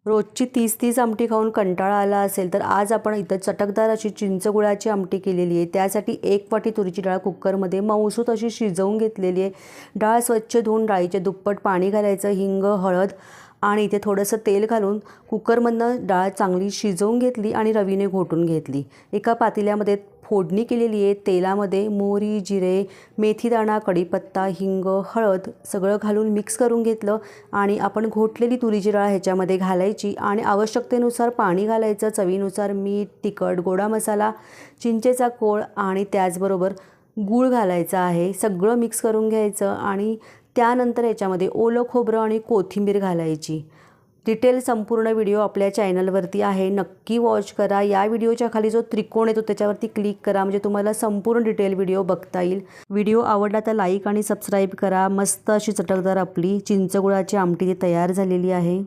रोजची 30-30 आमटी खाऊन कंटाळा आला असेल तर आज आपण इथं चटकदार अशी चिंचगुळाची आमटी केलेली आहे। त्यासाठी 1 वाटी तुरीची डाळ कुकरमध्ये मऊसूत अशी शिजवून घेतलेली आहे। डाळ स्वच्छ धुवून डाळीचे दुप्पट पाणी घालायचं, हिंग, हळद आणि इथे थोडंसं तेल घालून कुकरमधनं डाळ चांगली शिजवून घेतली आणि रवीने घोटून घेतली। एका पातेल्यामध्ये फोडणी केलेली आहे। तेलामध्ये मोहरी, जिरे, मेथीदाणा, कढीपत्ता, हिंग, हळद सगळं घालून मिक्स करून घेतलं आणि आपण घोटलेली तुरीची डाळ ह्याच्यामध्ये घालायची आणि आवश्यकतेनुसार पाणी घालायचं, चवीनुसार मीठ, तिखट, गोडा मसाला, चिंचेचा कोळ आणि त्याचबरोबर गूळ घालायचा आहे। सगळं मिक्स करून घ्यायचं आणि त्यानंतर याच्यामध्ये ओलं खोबरं आणि कोथिंबीर घालायची। डिटेल संपूर्ण व्हिडिओ आपल्या चॅनलवरती आहे, नक्की वॉच करा। या व्हिडिओच्या खाली जो त्रिकोण येतो त्याच्यावरती क्लिक करा म्हणजे तुम्हाला संपूर्ण डिटेल व्हिडिओ बघता येईल। व्हिडिओ आवडला तर लाईक आणि सबस्क्राईब करा। मस्त अशी चटकदार आपली चिंचगुळाची आमटी तयार झालेली आहे।